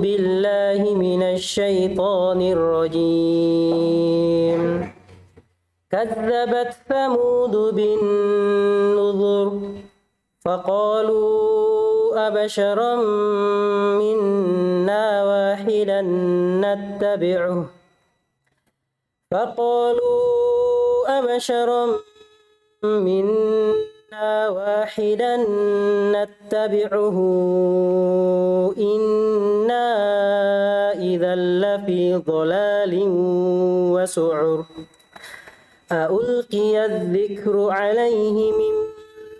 بالله من الشيطان الرجيم كذبت ثمود بالنذر فقالوا أبشرا منا واحدا نتبعه إنا إذا لفي ضلال وسعر ألقي الذكر عليه من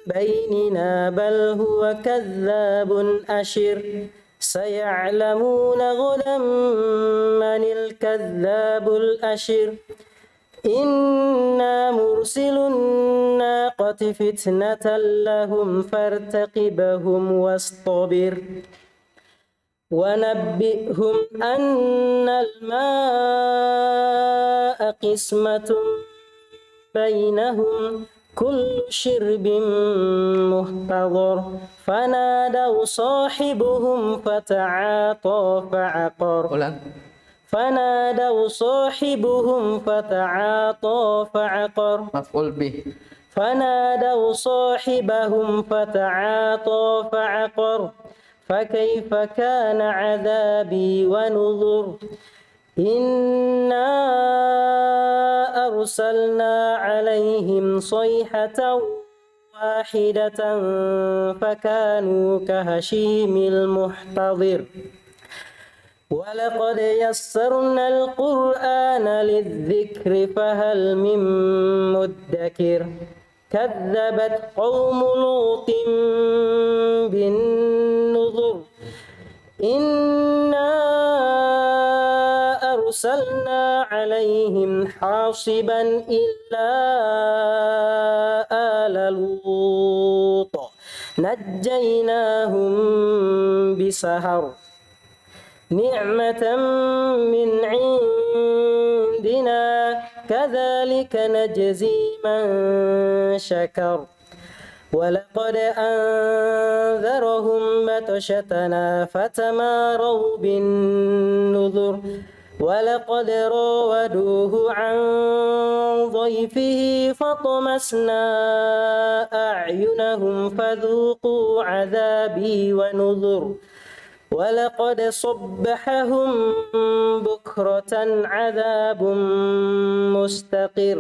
بيننا بل هو كذاب أشر سيعلمون غدا من الكذاب الأشر إنا مرسل الناقة فتنة لهم فارتقبهم واصطبر ونبئهم أن الماء قسمة بينهم كل شرب محتضر فنادوا صاحبهم فتعاطى فعقر مفعول به فنادوا صاحبهم فتعاطى فعقر فكيف كان عذابي ونذر إنا أرسلنا عليهم صيحة واحدة فكانوا كهشيم المحتضر ولقد يسرنا القرآن للذكر فهل من مدكر كذبت قوم لوط بالنذر إنا أرسلنا عليهم حاصبا إلا آل لوط نجيناهم بسحر نعمة من عندنا كذلك نجزي من شكر ولقد أنذرهم بطشتنا فتماروا بالنذر ولقد راودوه عن ضيفه فطمسنا أعينهم فذوقوا عذابي ونذر ولقد صبحهم بكرة عذاب مستقر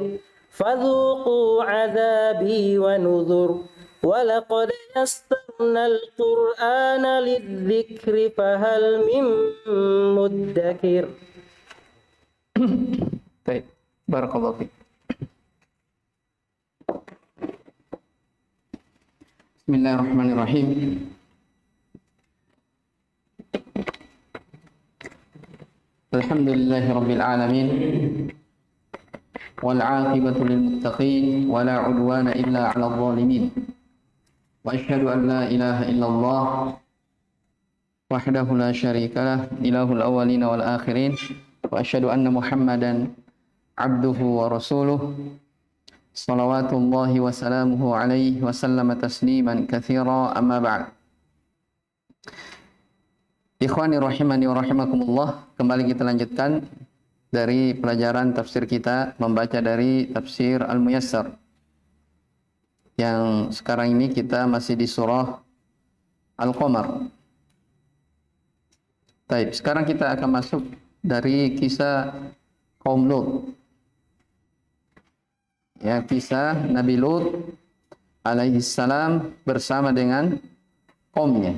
فذوقوا عذابي ونذر ولقد يسرنا القرآن للذكر فهل من مدكر. Baik, barakallahu fiik. Bismillahirrahmanirrahim. Alhamdulillahi rabbil alamin. Wal 'aqibatu lil muttaqin wa la 'udwana illa 'alal zalimin. Wa asyhadu an la ilaha illallah wahdahu la syarika lah, ilahul awwalin wal akhirin. Wa asyhadu anna Muhammadan abduhu wa rasuluh. Salawatullahi wa salamuhu alaihi wa sallama tasliman katsira, amma ba'd. Ikhwani rahimani wa rahimakumullah, kembali kita lanjutkan dari pelajaran tafsir kita, membaca dari tafsir Al-Muyassar. Yang sekarang ini kita masih di surah Al-Qamar. Baik, sekarang kita akan masuk dari kisah kaum Lut. Ya, kisah Nabi Lut alaihi salam bersama dengan kaumnya.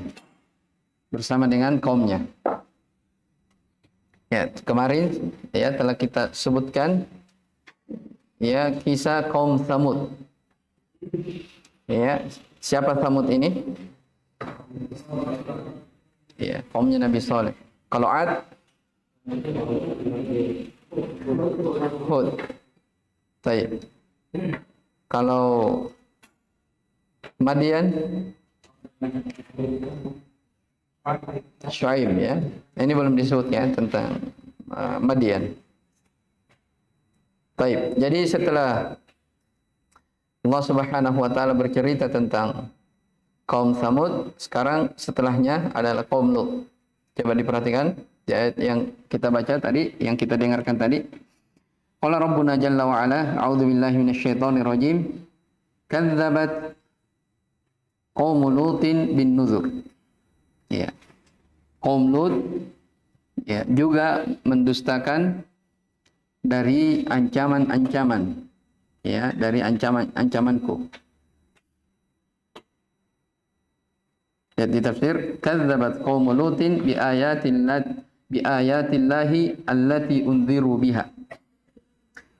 Ya, kemarin ya telah kita sebutkan ya kisah kaum Tsamud. Ya, siapa Tsamud ini? Ya, kaumnya Nabi Saleh. Kalau Ad, Hud. Baik. Kalau Madian, Syuaib ya. Ini belum disebutkan tentang Madian. Baik. Jadi setelah Allah Subhanahu wa taala bercerita tentang kaum Tsamud, sekarang setelahnya adalah kaum Lut. Coba diperhatikan di ayat yang kita baca tadi, yang kita dengarkan tadi. Qala Rabbuna jalla wa ala, a'udzu billahi minasyaitonir rajim. Kadzabat qaum Lutin bin nuzur. Ya. Qaum Lut ya juga mendustakan dari ancaman-ancaman, ya, dari ancaman-ancamanku. Ya, di tafsir kadzabat qaum Lutin bi ayatillahi allati unziru biha.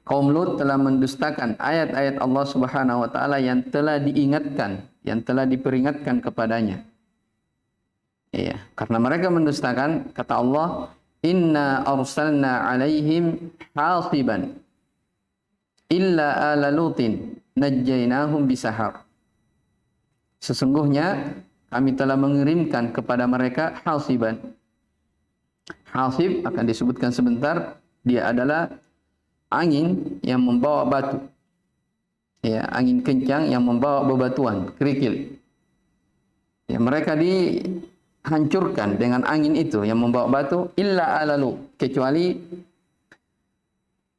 Kaum Lut telah mendustakan ayat-ayat Allah Subhanahu wa taala yang telah diingatkan, yang telah diperingatkan kepadanya. Iya, karena mereka mendustakan, kata Allah, inna arsalna alaihim hasiban illa ala lutin najjaynahum bisahar. Sesungguhnya kami telah mengirimkan kepada mereka hasiban. Hasib akan disebutkan sebentar, dia adalah angin yang membawa batu. Ya, angin kencang yang membawa bebatuan, kerikil. Ya, mereka dihancurkan dengan angin itu yang membawa batu, illa ala Lut, kecuali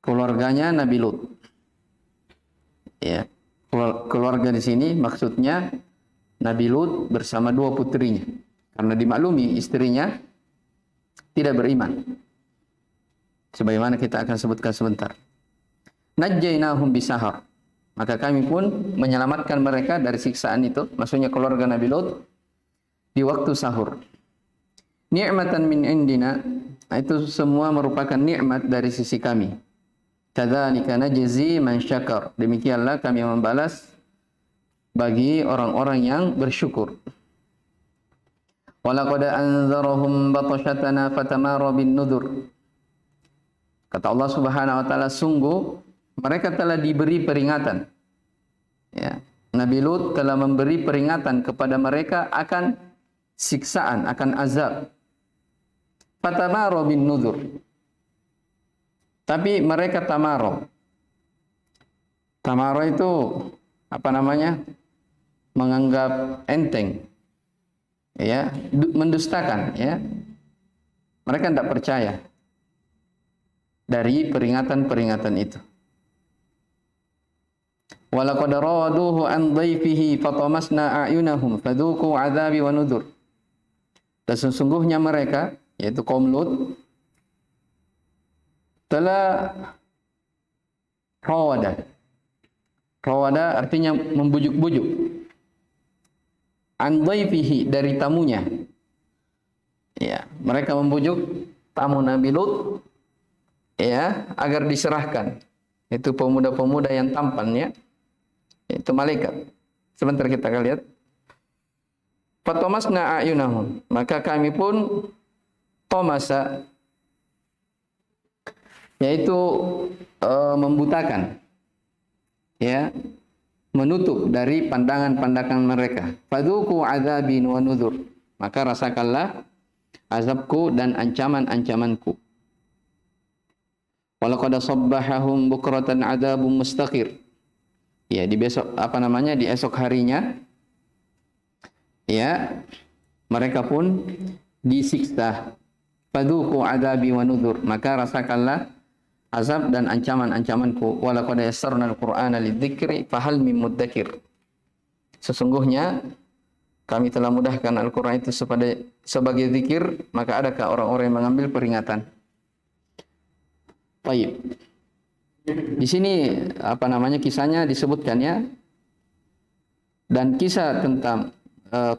keluarganya Nabi Lut. Ya, keluarga di sini maksudnya Nabi Lut bersama dua putrinya. Karena dimaklumi istrinya tidak beriman. Sebagaimana kita akan sebutkan sebentar. Najjaynahum bisahar. Maka kami pun menyelamatkan mereka dari siksaan itu, maksudnya keluarga Nabi Lut, di waktu sahur. Ni'matan min indina, itu semua merupakan nikmat dari sisi kami. Kadzalika najzi man syakar. Demikianlah kami membalas bagi orang-orang yang bersyukur. Walaqad anzarahum batashatana fatamara bin nudur. Kata Allah Subhanahu wa taala, sungguh mereka telah diberi peringatan. Ya, Nabi Lut telah memberi peringatan kepada mereka akan siksaan, akan azab. Fatamara bin nudur. Tapi mereka tamaro. Tamaro itu apa namanya? Menganggap enteng. Ya, mendustakan, ya. Mereka tidak percaya dari peringatan-peringatan itu. Walaqad rawaduhu an dhaifihi fatamasna a'yunahum fadzuqu 'adzabi wa nudhur. Dan sesungguhnya mereka, yaitu kaum Lut, telah rawada. Rawada artinya membujuk-bujuk. An dhaifihi, dari tamunya. Ya, mereka membujuk tamu Nabi Lut, ya, agar diserahkan. Itu pemuda-pemuda yang tampan, ya. Itu malaikat. Sebentar kita akan lihat. Fatamasna a'yunahum. Maka kami pun tomasa, yaitu membutakan, ya, menutup dari pandangan-pandangan mereka. Fadzuqu 'adzabi wa nuzur. Maka rasakanlah azabku dan ancaman-ancamanku. Walaqad sabbahahum bukratan 'adzabun mustaqir. Ya, di besok di esok harinya, ya, mereka pun disiksa. Fadzuqu 'adzabi wa nuzur. Maka rasakanlah azab dan ancaman-ancamanku. Walaqad yassarna al-Qur'ana lidzikri fahal mim mudzakir. Sesungguhnya kami telah mudahkan Al-Qur'an itu sebagai zikir, maka adakah orang-orang yang mengambil peringatan? Baik. Di sini kisahnya disebutkan, ya. Dan kisah tentang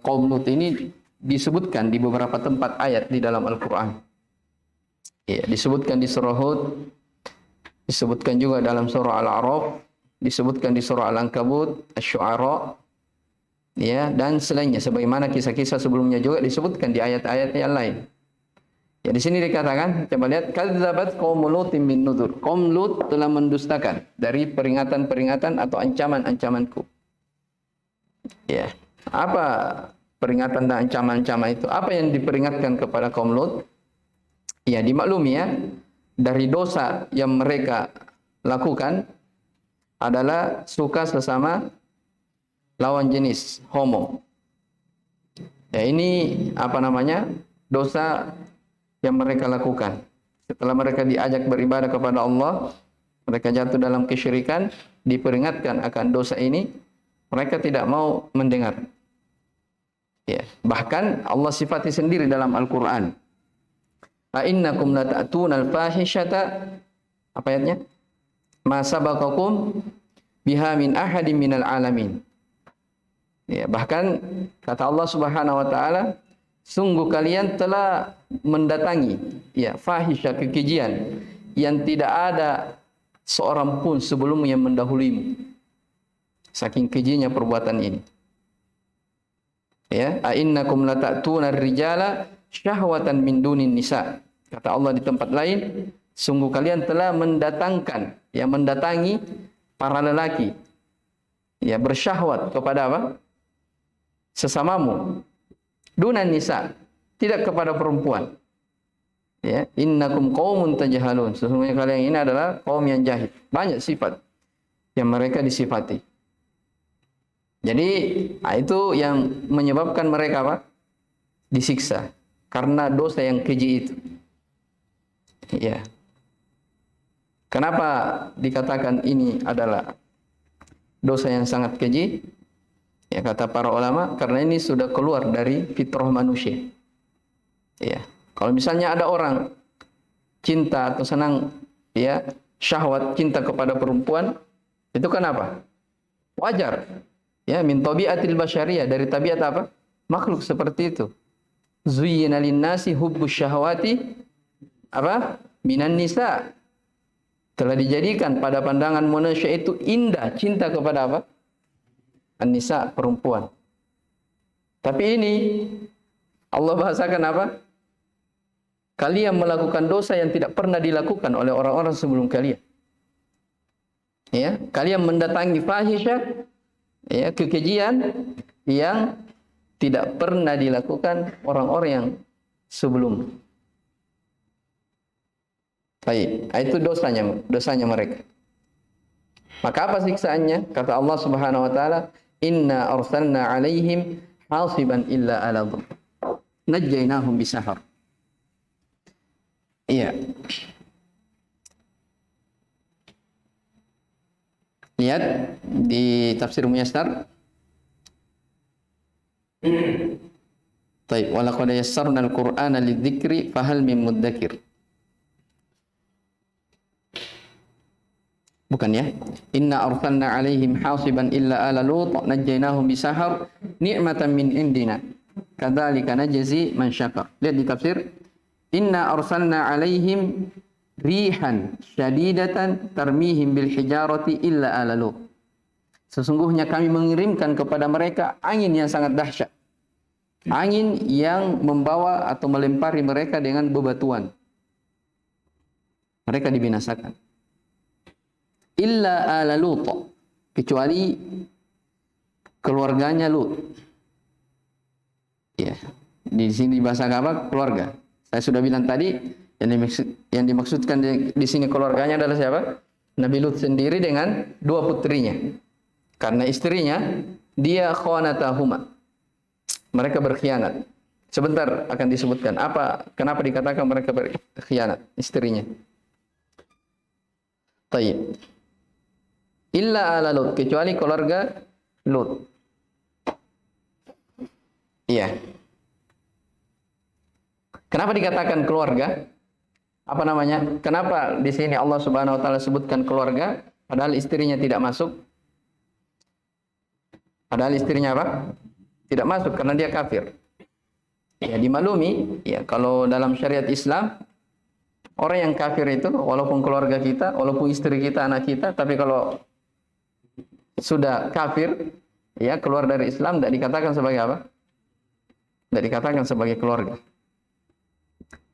kaum Lut ini disebutkan di beberapa tempat ayat di dalam Al-Qur'an. Ya, disebutkan di surah Hud, disebutkan juga dalam surah Al-A'raf, disebutkan di surah Al-Ankabut, Asy-Syu'ara, ya, dan selainnya, sebagaimana kisah-kisah sebelumnya juga disebutkan di ayat-ayat yang lain. Ya, di sini dikatakan, coba lihat, kadzabat qaum Lutin bin nuzur. Kaum Lut telah mendustakan dari peringatan-peringatan atau ancaman-ancamanku. Ya, apa peringatan dan ancaman-ancaman itu? Apa yang diperingatkan kepada kaum Lut? Ya, dimaklumi, ya, dari dosa yang mereka lakukan adalah suka sesama lawan jenis, homo. Ya, ini dosa yang mereka lakukan. Setelah mereka diajak beribadah kepada Allah, mereka jatuh dalam kesyirikan, diperingatkan akan dosa ini, mereka tidak mau mendengar. Ya, bahkan Allah sifati sendiri dalam Al-Qur'an. A innakum lata'tunal fahishata, apa ayatnya? Ma sabaqakum biha min ahadin minal alamin. Ya, bahkan kata Allah Subhanahu wa taala, sungguh kalian telah mendatangi ya fahisha, kekejian yang tidak ada seorang pun sebelummu yang mendahulimu. Saking kejinya perbuatan ini. Ya, a innakum lata'tuna ar-rijala syahwatan min dunin nisa. Kata Allah di tempat lain, sungguh kalian telah mendatangi para lelaki ya bersyahwat kepada apa? Sesamamu. Dunan nisa, tidak kepada perempuan. Ya, innakum qaumun tajhalun. Sesungguhnya kalian ini adalah kaum yang jahil. Banyak sifat yang mereka disifati. Jadi, itu yang menyebabkan mereka apa? Disiksa karena dosa yang keji itu. Ya. Kenapa dikatakan ini adalah dosa yang sangat keji? Ya, kata para ulama, karena ini sudah keluar dari fitrah manusia. Ya, kalau misalnya ada orang cinta atau senang, ya, syahwat cinta kepada perempuan, itu kenapa? Wajar. Ya, min tabiatil basyariyah, dari tabiat apa? Makhluk seperti itu. Zuyyina lin-nasi hubbus syahwati apa? Minan nisa. Telah dijadikan pada pandangan manusia itu indah cinta kepada apa? An-nisa, perempuan. Tapi ini Allah bahasakan apa? Kalian melakukan dosa yang tidak pernah dilakukan oleh orang-orang sebelum kalian. Ya, kalian mendatangi fahisyah, ya, kekejian yang tidak pernah dilakukan orang-orang yang sebelum. Baik, itu dosanya mereka. Maka apa siksaannya? Kata Allah Subhanahu wa taala, inna arsalna alaihim hasiban illa ala dhur najjaynahum bisahar. Iya. Lihat di tafsir Muyassar. Baik, wa laqad yassarna al-Qur'ana lidzikri fahal min mudzakir. Bukan ya? Inna arsalna alaihim hasiban illa ala lut najjaynahum bisahar ni'matan min indina kadzalika najzi man syakar. Lihat di tafsir, inna arsalna alaihim rihan syadidatan tarmihim bil hijarati illa ala lut. Sesungguhnya kami mengirimkan kepada mereka angin yang sangat dahsyat. Angin yang membawa atau melempari mereka dengan bebatuan. Mereka dibinasakan. Illa ala Lut, kecuali keluarganya Lut. Ya, di sini bahasa apa? Keluarga. Saya sudah bilang tadi yang dimaksudkan di sini keluarganya adalah siapa? Nabi Lut sendiri dengan dua putrinya. Karena istrinya dia khanatahuma. Mereka berkhianat. Sebentar akan disebutkan kenapa dikatakan mereka berkhianat istrinya. Tayyib. Illa ala Lut, kecuali keluarga Lut. Iya. Kenapa dikatakan keluarga? Apa namanya? Kenapa di sini Allah Subhanahu wa taala sebutkan keluarga padahal istrinya tidak masuk? Padahal istrinya apa? Tidak masuk karena dia kafir. Ya, dimaklumi, ya, kalau dalam syariat Islam orang yang kafir itu walaupun keluarga kita, walaupun istri kita, anak kita, tapi kalau sudah kafir, ya, keluar dari Islam, tidak dikatakan sebagai apa? Tidak dikatakan sebagai keluarga.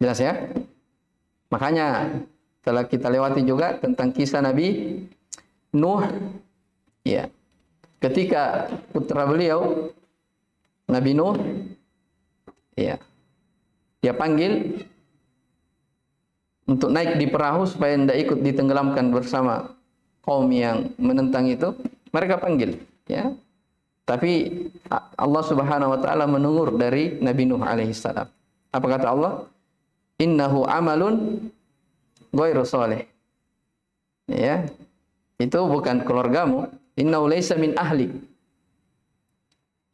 Jelas ya? Makanya telah kita lewati juga tentang kisah Nabi Nuh. Ya. Ketika putra beliau Nabi Nuh, ya, dia panggil untuk naik di perahu supaya tidak ikut ditenggelamkan bersama kaum yang menentang itu. Mereka panggil, ya. Tapi Allah Subhanahu wa taala menunggur dari Nabi Nuh alaihissalam. Apa kata Allah? Innahu amalun ghairu shalih. Ya. Itu bukan keluargamu. Innahu laisa min ahlik.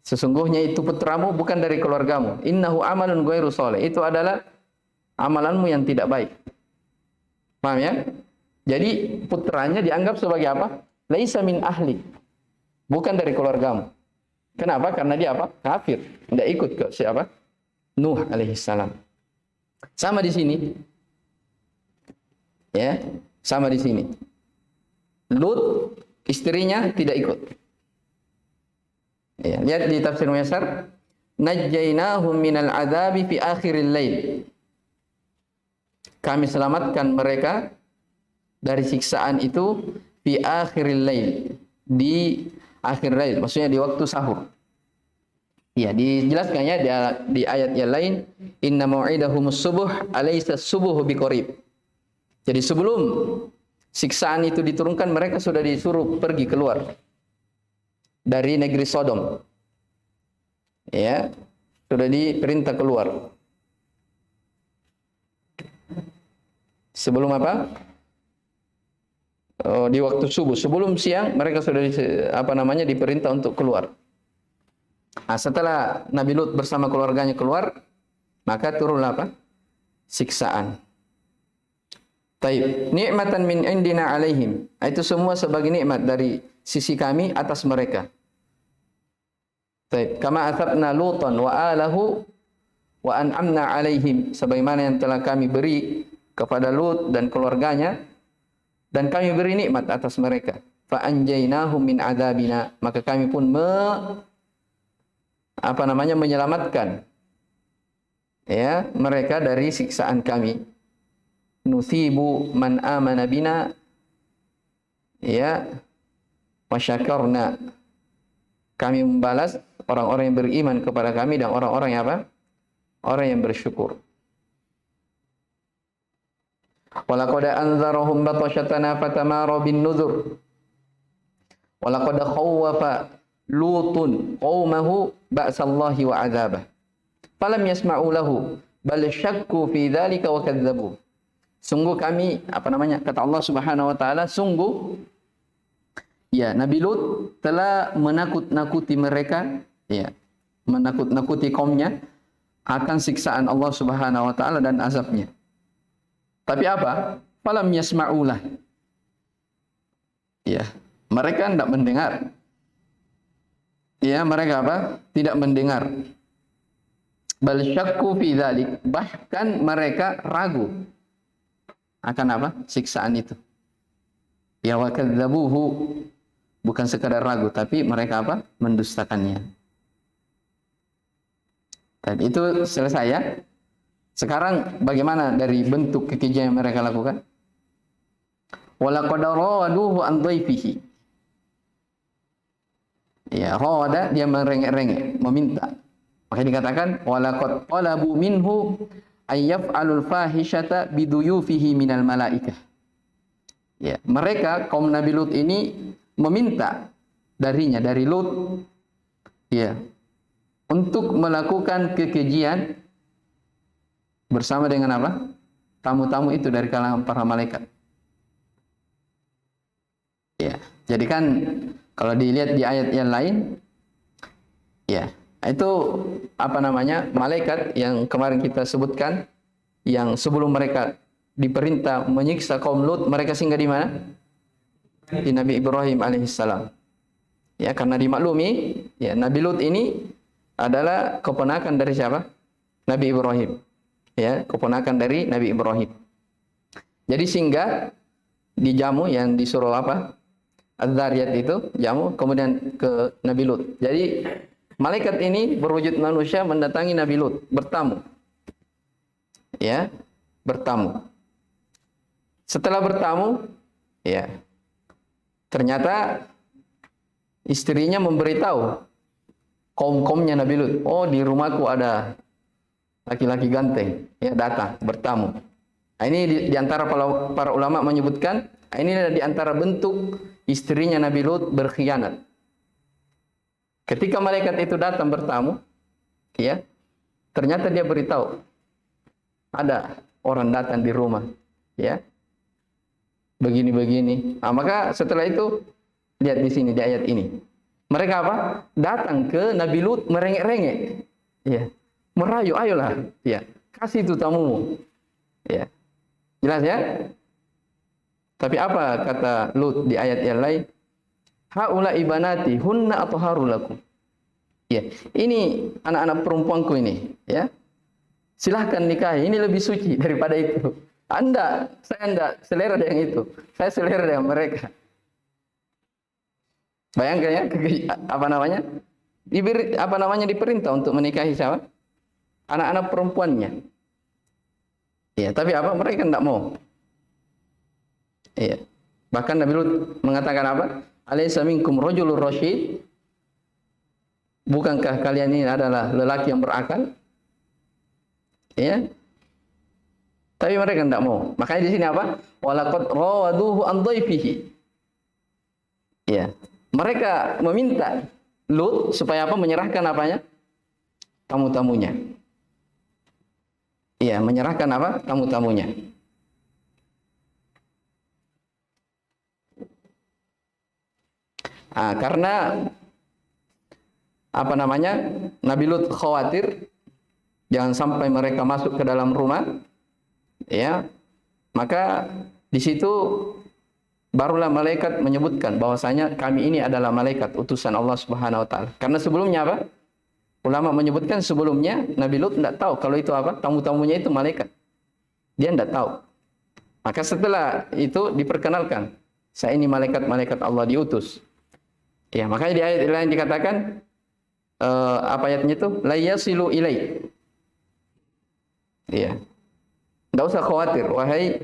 Sesungguhnya itu putramu bukan dari keluargamu. Innahu amalun ghairu shalih. Itu adalah amalanmu yang tidak baik. Paham ya? Jadi putranya dianggap sebagai apa? Laisa min ahlik. Bukan dari keluargamu. Kenapa? Karena dia apa? Kafir. Tidak ikut ke siapa? Nuh alaihissalam. Sama di sini. Ya, sama di sini. Lut istrinya tidak ikut. Ya, lihat di tafsir Muyassar, najjaynahum minal adzabi fi akhiril lail. Kami selamatkan mereka dari siksaan itu fi akhiril lail, di akhir lail, maksudnya di waktu sahur. Ya, dijelaskannya di ayat yang lain, inna mau'idahumus subuh alaysa subuhu biqarib. Jadi sebelum siksaan itu diturunkan, mereka sudah disuruh pergi keluar dari negeri Sodom. Ya, sudah diperintah keluar. Sebelum apa? Di waktu subuh, sebelum siang mereka sudah diperintah untuk keluar. Nah, setelah Nabi Lut bersama keluarganya keluar, maka turunlah apa? Siksaan. Taib, nikmatan min indina alaihim. Itu semua sebagai nikmat dari sisi kami atas mereka. Taib, kama athabna Lutan wa alahu wa an'amna alaihim, sebagaimana yang telah kami beri kepada Lut dan keluarganya, dan kami beri nikmat atas mereka. Fa anjaynahum min adzabina, maka kami pun menyelamatkan ya mereka dari siksaan kami. Nuthibu man amana bina ya wa syakarna, kami membalas orang-orang yang beriman kepada kami dan orang-orang yang apa? Orang yang bersyukur. Walaqad anzarahum batashatana fatamara bin nuzur. Walaqad khawwafa Lutun qaumahu ba'sallahi wa 'adzabah. Falam yasma'u lahu bal syakku fi dzalika wa kadzdzabu. Sungguh kami, kata Allah Subhanahu wa taala, sungguh ya Nabi Lut telah menakut-nakuti mereka, ya, menakut-nakuti kaumnya akan siksaan Allah Subhanahu wa taala dan azabnya. Tapi apa? Falam yasma'ulah. Ya, mereka tidak mendengar. Ya, mereka apa? Tidak mendengar. Bal syakku fi dzalik, bahkan mereka ragu akan apa? Siksaan itu. Ya wa kadzdzabuhu, bukan sekadar ragu, tapi mereka apa? Mendustakannya. Dan itu selesai ya. Sekarang bagaimana dari bentuk kekejian yang mereka lakukan? Walaqad rawaduhu an dhaifihi. Ya, rawada dia merengek-rengek, meminta. Maka dikatakan walaqad talabu minhu ayyaf'alul fahishata biduyufihi minal malaikah. Ya, mereka kaum Nabi Lut ini meminta darinya, dari Lut, ya, untuk melakukan kekejian bersama dengan apa? Tamu-tamu itu dari kalangan para malaikat. Ya, jadi kan kalau dilihat di ayat yang lain, ya, itu malaikat yang kemarin kita sebutkan, yang sebelum mereka diperintah menyiksa kaum Lut, mereka singgah di mana? Di Nabi Ibrahim alaihissalam. Ya, karena dimaklumi, ya, Nabi Lut ini adalah keponakan dari siapa? Nabi Ibrahim. Ya, keponakan dari Nabi Ibrahim. Jadi singgah di jamu yang disuruh apa? Az-Zariyat itu, jamu, kemudian ke Nabi Lut. Jadi malaikat ini berwujud manusia mendatangi Nabi Lut, bertamu. Ya, bertamu. Setelah bertamu, ya, ternyata istrinya memberitahu kaum-kaumnya Nabi Lut, oh di rumahku ada laki-laki ganteng, ya, datang bertamu. Nah, ini di antara para ulama menyebutkan, ini adalah di antara bentuk istrinya Nabi Lut berkhianat. Ketika malaikat itu datang bertamu, ya, ternyata dia beritahu ada orang datang di rumah, ya, begini-begini. Nah, maka setelah itu lihat di sini di ayat ini, mereka apa? Datang ke Nabi Lut merengek-rengek, ya, merayu, ayolah, ya, kasih itu tamumu, ya, jelas ya. Tapi apa kata Lut di ayat yang lain? Haula ibanati hunna atharu lakum. Ya, ini anak-anak perempuanku ini, ya. Silahkan nikahi, ini lebih suci daripada itu. Saya enggak selera dengan itu. Saya selera dengan mereka. Bayangkan ya, diperintah untuk menikahi siapa? Anak-anak perempuannya. Ya, tapi apa? Mereka enggak mau. Ya. Bahkan Nabi Lut mengatakan apa? Alaysa minkum rajulur rasyid? Bukankah kalian ini adalah lelaki yang berakal? Ya. Tapi mereka tidak mau. Makanya di sini apa? Walaqad rawaduhu an dhaifihi. Ya. Mereka meminta Lut supaya apa? Menyerahkan apanya? Tamu-tamunya. Iya, menyerahkan apa? Tamu-tamunya. Karena Nabi Lut khawatir jangan sampai mereka masuk ke dalam rumah, ya, maka di situ barulah malaikat menyebutkan bahwasanya kami ini adalah malaikat utusan Allah Subhanahu wa taala. Karena sebelumnya apa? Ulama menyebutkan sebelumnya Nabi Lut tidak tahu kalau itu apa? Tamu-tamunya itu malaikat. Dia tidak tahu. Maka setelah itu diperkenalkan, saya ini malaikat-malaikat Allah diutus. Ya, makanya di ayat lain dikatakan apa ayatnya itu? La yasilu ilai. Iya. Enggak usah khawatir, wahai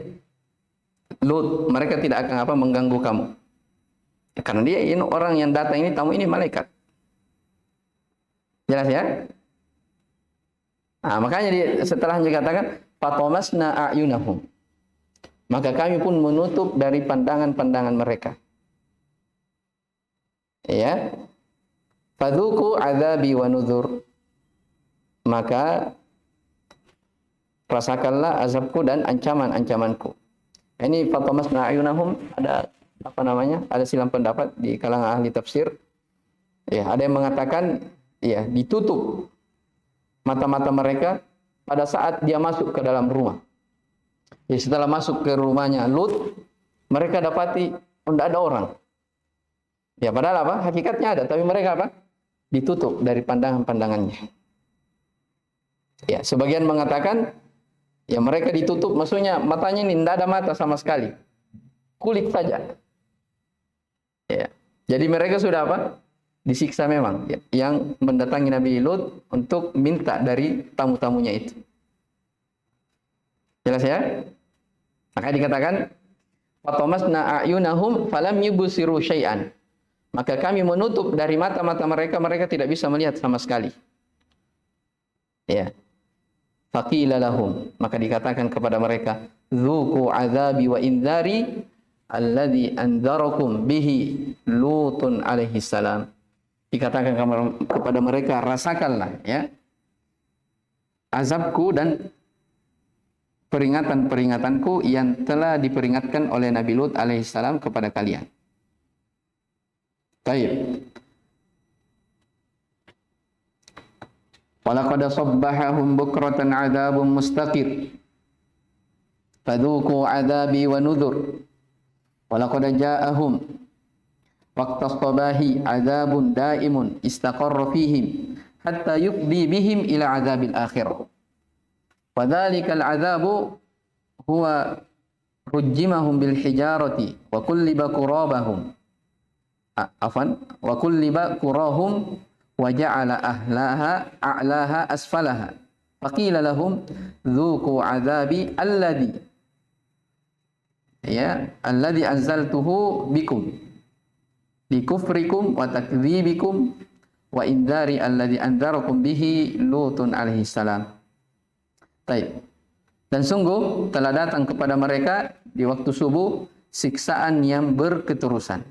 Lut, mereka tidak akan apa mengganggu kamu. Ya, karena dia ini orang yang datang ini, tamu ini malaikat. Jelas ya? Nah, makanya setelah dikatakan fatamasna a'yunahum. Maka kami pun menutup dari pandangan-pandangan mereka. Ya. Fadzuku azabi wa nuzur. Maka rasakanlah azabku dan ancaman-ancamanku. Ini fatamasna a'yunahum, ada ada silang pendapat di kalangan ahli tafsir. Ya, ada yang mengatakan ya, ditutup mata-mata mereka pada saat dia masuk ke dalam rumah. Ya, setelah masuk ke rumahnya Lut, mereka dapati tidak ada orang. Ya, padahal apa? Hakikatnya ada, tapi mereka apa? Ditutup dari pandangan-pandangannya. Ya, sebagian mengatakan ya mereka ditutup, maksudnya matanya ini tidak ada mata sama sekali. Kulit saja. Ya. Jadi mereka sudah apa? Disiksa memang, ya, yang mendatangi Nabi Lut untuk minta dari tamu-tamunya itu. Jelas ya? Maka dikatakan fatamasna a'yunahum falam yubsiru syai'an. Maka kami menutup dari mata-mata mereka, mereka tidak bisa melihat sama sekali. Ya. Faqila lahum, maka dikatakan kepada mereka, dzuqu azabi wa indzari alladzi anzarakum bihi Lutun alaihi salam. Dikatakan kepada mereka, rasakanlah ya azabku dan peringatan-peringatanku yang telah diperingatkan oleh Nabi Lut alaihi salam kepada kalian. Baik. Walaqad sabbahahum bukratan 'adzabun mustaqir. Fadzuqu 'adzabi wa nudhur. Walaqad ja'ahum waqtas sabahi 'adzabun da'imun istaqarra fihim hatta yuqdi bihim ila 'adzabil akhirah. Wa dzalikal 'adzabu huwa rujjimahum bil hijarati wa kulliba qurabahum. Wa kulliba qurahum wa ja'ala a'laha asfalaha. Faqila lahum dzuqu 'adzabi alladzi anzaltuhu bikum bi kufrikum wa takdzibikum wa indzari alladzi anzarakum bihi Lutun alaihi salam. Baik. Dan sungguh telah datang kepada mereka di waktu subuh siksaan yang berketerusan.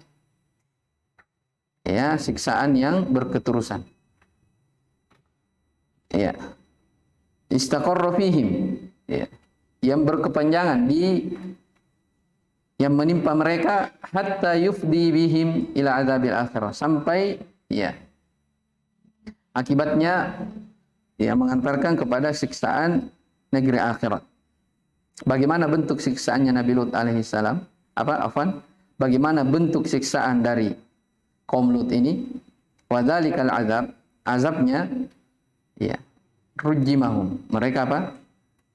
Ya, siksaan yang berketerusan. Ya. Istaqarra fihim. ya, yang berkepanjangan yang menimpa mereka hatta yufdi bihim ila adzabil akhirah, sampai ya akibatnya ya mengantarkan kepada siksaan negeri akhirat. Bagaimana bentuk siksaannya Nabi Lut alaihissalam? Bagaimana bentuk siksaan dari kaum Lut ini? Wadzalikal azab, azabnya ya rujimahum, mereka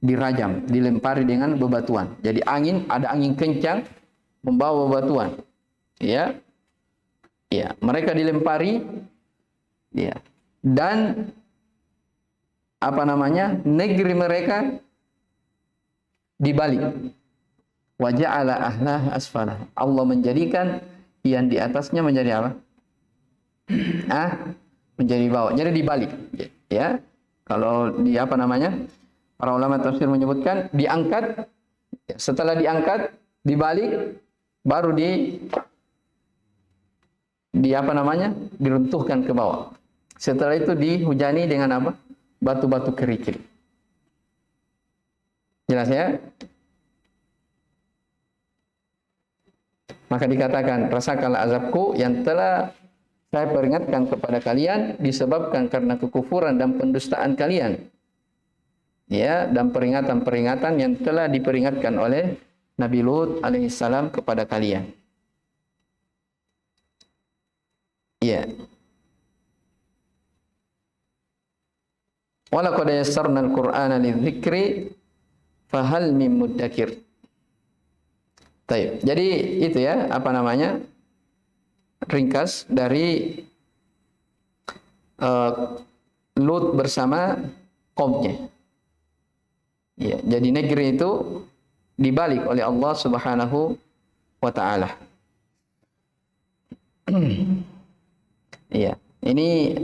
dirajam, dilempari dengan bebatuan. Jadi ada angin kencang membawa bebatuan. Ya. Ya, mereka dilempari ya. Dan negeri mereka dibalik. Wa ja'ala ahlah asfalah. Allah menjadikan yang di atasnya menjadi apa? Menjadi bawah. Jadi dibalik. Ya. Kalau di para ulama tafsir menyebutkan diangkat, setelah diangkat dibalik, baru diruntuhkan ke bawah. Setelah itu dihujani dengan batu-batu kerikil. Jelas ya? Maka dikatakan, rasakanlah azabku yang telah saya peringatkan kepada kalian disebabkan karena kekufuran dan pendustaan kalian. Ya, dan peringatan-peringatan yang telah diperingatkan oleh Nabi Lut alaihissalam kepada kalian. Ya. Wa laqad yassarna al-Qur'ana lidzikri fahal mim muddakir. Baik. Jadi itu ya, ringkas dari Lut bersama kaumnya. Ya, jadi negeri itu dibalik oleh Allah Subhanahu wa taala. Iya, ini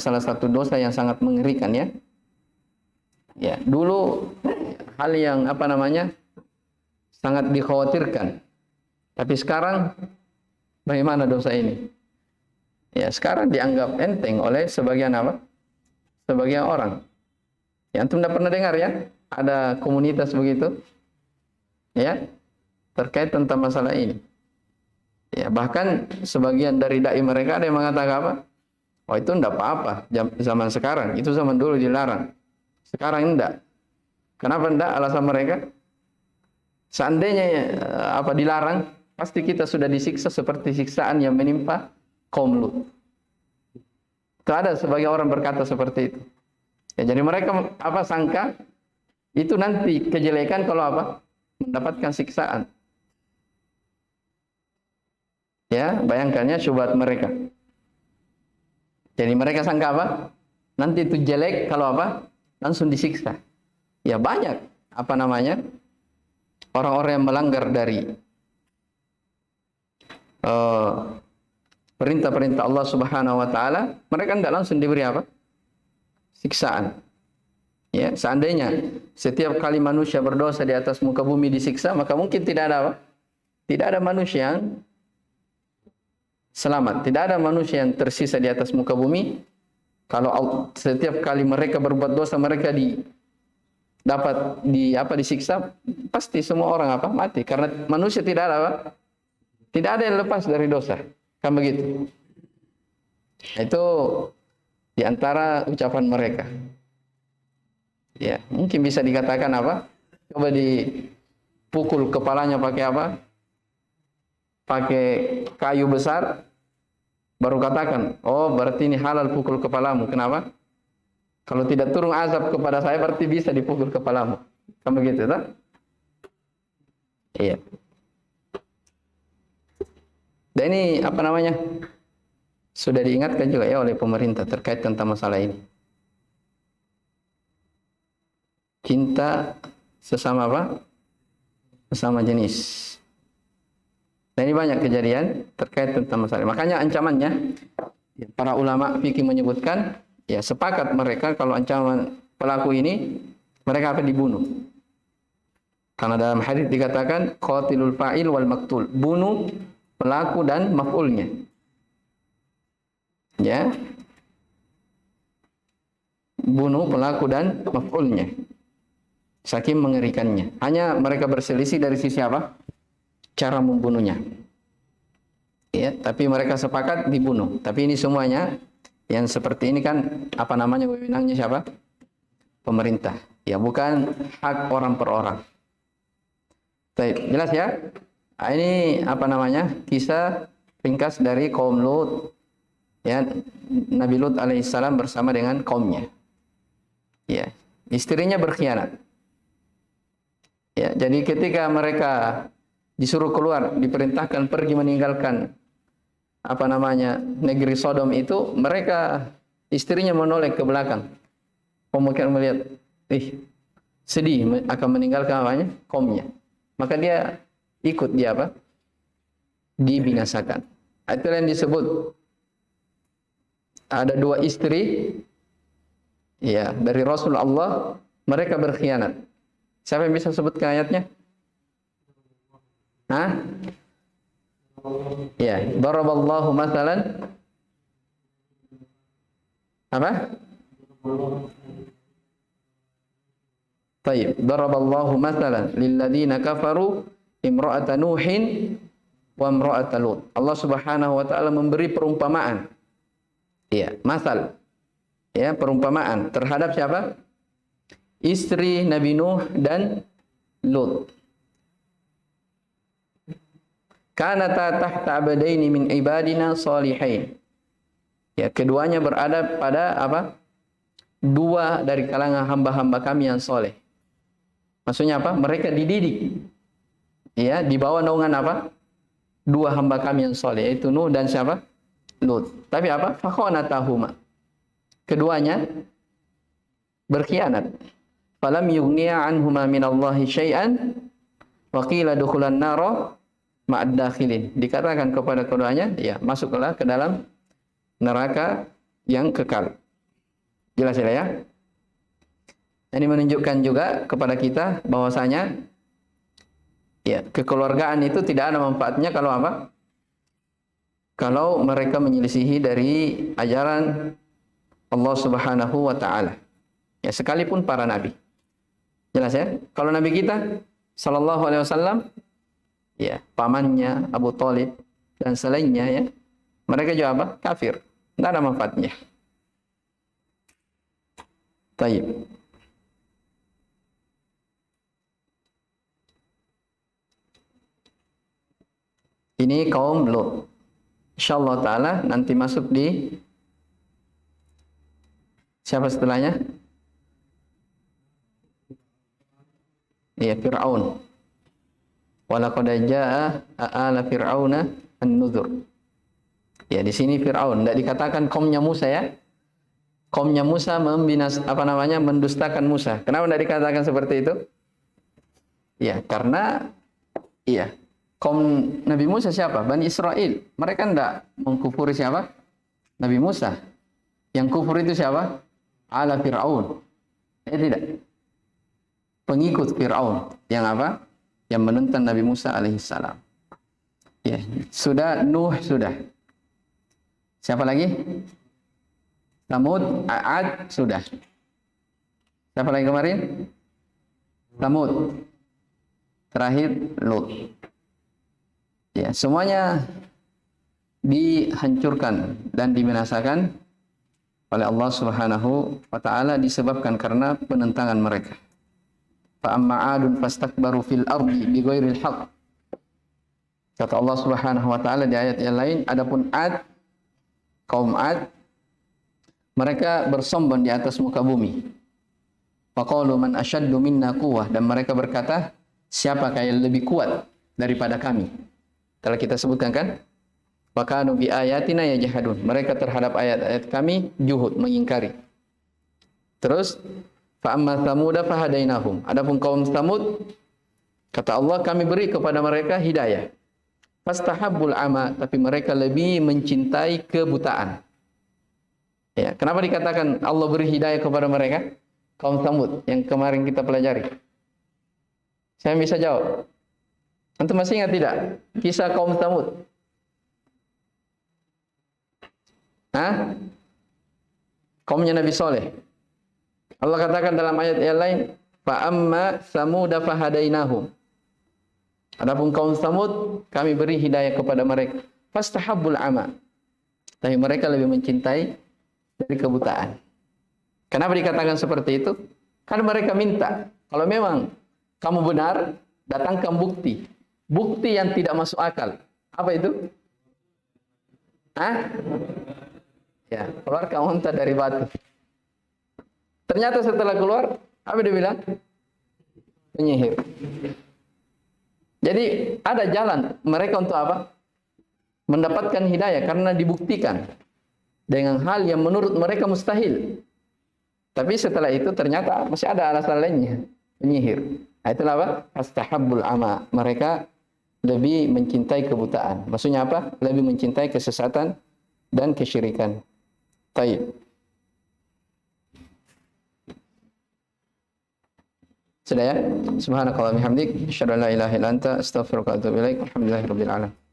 salah satu dosa yang sangat mengerikan ya. Ya, dulu hal yang sangat dikhawatirkan. Tapi sekarang bagaimana dosa ini? Ya, sekarang dianggap enteng oleh sebagian orang. Ya, antum tidak pernah dengar ya? Ada komunitas begitu, ya, terkait tentang masalah ini. Ya, bahkan sebagian dari dai mereka ada yang mengatakan oh itu tidak apa-apa zaman sekarang, itu zaman dulu dilarang. Sekarang tidak. Kenapa tidak? Alasan mereka, seandainya dilarang, pasti kita sudah disiksa seperti siksaan yang menimpa kaum Lut. Itu ada sebagian orang berkata seperti itu. Ya, jadi mereka sangka itu nanti kejelekan kalau mendapatkan siksaan. Ya, bayangkannya syubhat mereka. Jadi mereka sangka nanti itu jelek kalau langsung disiksa. Ya banyak orang-orang yang melanggar dari perintah-perintah Allah Subhanahu wa taala, mereka tidak langsung diberi siksaan. Ya, seandainya setiap kali manusia berdosa di atas muka bumi disiksa, maka mungkin tidak ada manusia yang selamat, tidak ada manusia yang tersisa di atas muka bumi. Kalau setiap kali mereka berbuat dosa, mereka disiksa, pasti semua orang mati, karena manusia tidak ada yang lepas dari dosa, kan begitu. Itu diantara ucapan mereka. Ya, mungkin bisa dikatakan coba dipukul kepalanya pakai pakai kayu besar, baru katakan, oh berarti ini halal pukul kepalamu. Kenapa? Kalau tidak turun azab kepada saya, berarti bisa dipukul kepalamu. Kan begitu, tak? Iya. Dan ini sudah diingatkan juga ya oleh pemerintah terkait tentang masalah ini. Cinta sesama sesama jenis. Dan ini banyak kejadian terkait tentang masalah. Makanya ancamannya, para ulama fikih menyebutkan, ya sepakat mereka kalau ancaman pelaku ini, mereka akan dibunuh. Karena dalam hadis dikatakan, qatilul fa'il wal maktul. Bunuh pelaku dan maf'ulnya. Ya. Bunuh pelaku dan maf'ulnya. Saking mengerikannya. Hanya mereka berselisih dari sisi apa? Cara membunuhnya. Ya, tapi mereka sepakat dibunuh. Tapi ini semuanya yang seperti ini kan apa namanya wewenangnya siapa? Pemerintah. Ya, bukan hak orang per orang. Baik, jelas ya? Nah, ini apa namanya? Kisah ringkas dari kaum Lut. Ya, Nabi Lut alaihissalam bersama dengan kaumnya. Ya, istrinya berkhianat. Ya, jadi ketika mereka disuruh keluar, diperintahkan pergi meninggalkan apa namanya negeri Sodom itu, mereka istrinya menoleh ke belakang. Pemukiman melihat, sedih akan meninggalkan apanya? Kaumnya. Maka dia ikut dia apa? Dibinasakan. Itu yang disebut ada dua istri ya dari Rasulullah, mereka berkhianat. Siapa yang bisa sebutkan ayatnya? Hah? Ya, daraballahu mathalan apa? Baik, daraballahu mathalan lilladzina kafaru imra'ata Nuhin wa imra'ata Lut. Allah Subhanahu wa taala memberi perumpamaan. Ya, masal. Ya, perumpamaan terhadap siapa? Istri Nabi Nuh dan Lut. Kanata tahta abadaini min ibadina salihain. Ya, keduanya berada pada apa? Dua dari kalangan hamba-hamba kami yang soleh. Maksudnya apa? Mereka dididik. Ya, di bawah naungan apa? Dua hamba kami yang soleh, yaitu Nuh dan siapa? Lut. Tapi apa? Fakhanatahuma. Keduanya berkhianat. Falam yughniya anhuma minallahi syai'an wa qila dukhulan nara ma'ad dakhilin. Dikatakan kepada keduanya, ya, masuklah ke dalam neraka yang kekal. Jelas ya? Ini menunjukkan juga kepada kita bahwasanya ya, kekeluargaan itu tidak ada manfaatnya kalau apa? Kalau mereka menyelisihi dari ajaran Allah Subhanahu wa taala. Ya, sekalipun para nabi. Jelas ya? Kalau nabi kita sallallahu alaihi wasallam ya, pamannya Abu Thalib dan selainnya ya, mereka juga apa? Kafir. Tidak ada manfaatnya. Taib. Ini kaum Lut. Insyaallah taala nanti masuk di siapa setelahnya? Ya, Fir'aun. Walaqad jaa'a ala fir'auna an-nuzur. Ya, di sini Fir'aun, tidak dikatakan kaumnya Musa ya. Kaumnya Musa mendustakan Musa. Kenapa tidak dikatakan seperti itu? Ya, karena iya, kaum Nabi Musa siapa? Bani Israel. Mereka tidak mengkufuri siapa? Nabi Musa. Yang kufur itu siapa? Ala Fir'aun. Tidak. Pengikut Fir'aun. Yang apa? Yang menentang Nabi Musa alaihissalam. Ya, sudah Nuh sudah. Siapa lagi? Samud, Ad sudah. Siapa lagi kemarin? Samud. Terakhir Lut. Ya, semuanya dihancurkan dan dibinasakan oleh Allah Subhanahu wa taala disebabkan karena penentangan mereka. Fa amma 'adun fastakbaru fil ardi bighairil haqq. Kata Allah Subhanahu wa taala di ayat yang lain, adapun Ad, kaum Ad, mereka bersombong di atas muka bumi. Faqalu man asyaddu minna quwwah, dan mereka berkata, siapakah yang lebih kuat daripada kami? Telah kita sebutkan kan? Wa kanu bi ayatina yajhadun. Mereka terhadap ayat-ayat kami juhud, mengingkari. Terus fa amma tsamuda fahadainahum. Adapun kaum Tsamud, kata Allah, kami beri kepada mereka hidayah. Fastahabbul ama, tapi mereka lebih mencintai kebutaan. Ya, kenapa dikatakan Allah beri hidayah kepada mereka? Kaum Tsamud yang kemarin kita pelajari. Saya bisa jawab. Antum masih ingat tidak kisah kaum Tsamud? Hah? Kaumnya Nabi Soleh. Allah katakan dalam ayat yang lain, Fa amma Samud fahadainahum. Adapun kaum Samud kami beri hidayah kepada mereka. Fastahabbul ama. Tapi mereka lebih mencintai dari kebutaan. Kenapa dikatakan seperti itu? Kan mereka minta, kalau memang kamu benar, datangkan bukti. Bukti yang tidak masuk akal. Apa itu? Ya, keluarkan unta dari batu. Ternyata setelah keluar, apa dia bilang? Penyihir. Jadi ada jalan mereka untuk apa? Mendapatkan hidayah karena dibuktikan dengan hal yang menurut mereka mustahil. Tapi setelah itu ternyata masih ada alasan lainnya, penyihir. Nah, itulah apa? Astahabbul ama. Mereka lebih mencintai kebutaan. Maksudnya apa? Lebih mencintai kesesatan dan kesyirikan. Taib. Sudah ya? Subhanakallah bihamdik, asyhadu an la ilaha illa anta, astaghfiruka wa atubu ilaik. Alhamdulillahirabbil alamin.